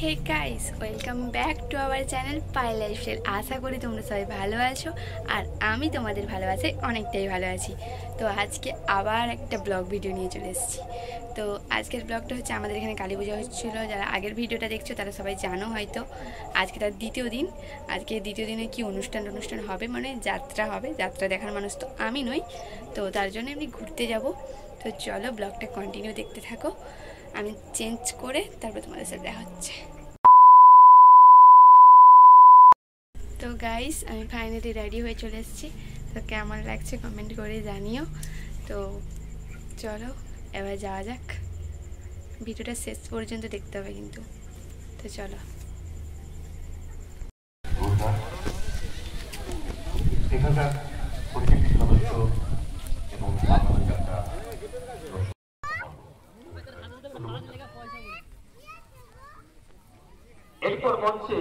Hey guys, welcome back to our channel Pie Lifestyle. আশা করি তোমরা সবাই ভালো আছো আর আমি তোমাদের ভালোবাসে অনেকটাই ভালো আছি। তো আজকে আবার একটা ব্লগ ভিডিও নিয়ে চলে এসেছি। তো আজকের ব্লগটা হচ্ছে আমাদের এখানে কালী পূজা হচ্ছিলো। যারা আগের ভিডিওটা দেখছো তারা সবাই জানো হয়তো। আজকে তার দ্বিতীয় দিন। আজকে দ্বিতীয় দিনে কি অনুষ্ঠান হবে, মানে যাত্রা হবে। যাত্রা দেখার মানুষ তো আমি নই, তো তার জন্য এমনি ঘুরতে যাব। তো চলো ব্লগটা কন্টিনিউ দেখতে থাকো। আমি চেঞ্জ করে তারপর তোমাদের সাথে দেখা হচ্ছে। তো গাইস, আমি ফাইনালি রেডি হয়ে চলে এসেছি। তো কেমন লাগছে কমেন্ট করে জানিও। তো চলো এবার যাওয়া যাক। ভিডিওটা শেষ পর্যন্ত দেখতে হবে কিন্তু। তো চলো। এরপর মঞ্চে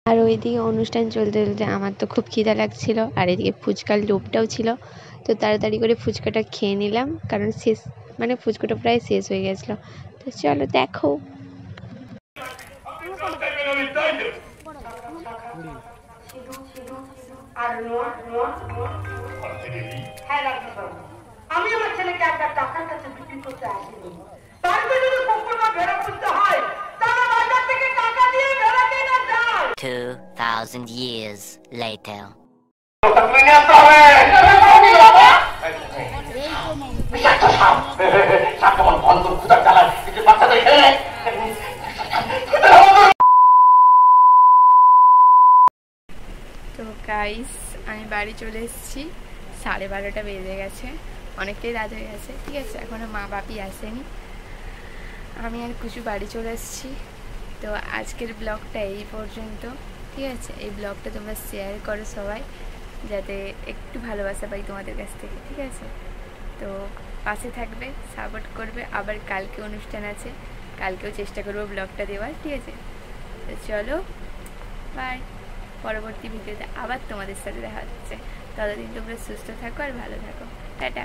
আর ওইদিকে অনুষ্ঠান চলতে চলতে আমার তো খুব খিদা লাগছিল, আর এদিকে ফুচকার লোভটাও ছিল। তো তাড়াতাড়ি করে ফুচকাটা খেয়ে নিলাম, কারণ শেষ মানে ফুচকাটা প্রায় শেষ হয়ে গেছিলো। তো চলো দেখো। আমি আমার ছেলেকে একটা টাকার কাছে বিক্রি করতে আসিনি। তারপরে যদি কুকুরটা ভেড়া করতে হয়, তাহলে বাজার থেকে টাকা দিয়ে ভেড়া কেনা যায়। 2000 years later. তো গাইস, আমি বাড়ি চলে এসেছি। 12:30 বেজে গেছে, অনেকটাই রাত হয়ে গেছে। ঠিক আছে, এখনও মা বাপি আসেনি। আমি আর কুচু বাড়ি চলে এসেছি। তো আজকের ব্লগটা এই পর্যন্ত। ঠিক আছে, এই ব্লগটা তোমরা শেয়ার করো সবাই, যাতে একটু ভালোবাসা পাই তোমাদের কাছ থেকে। ঠিক আছে, তো পাশে থাকবে, সাপোর্ট করবে। আবার কালকে অনুষ্ঠান আছে, কালকেও চেষ্টা করবো ব্লগটা দেওয়ার। ঠিক আছে, তো চলো বাই। পরবর্তী ভিডিওতে আবার তোমাদের সাথে দেখা হচ্ছে। ততদিন তোমরা সুস্থ থাকো আর ভালো থাকো। টাটা।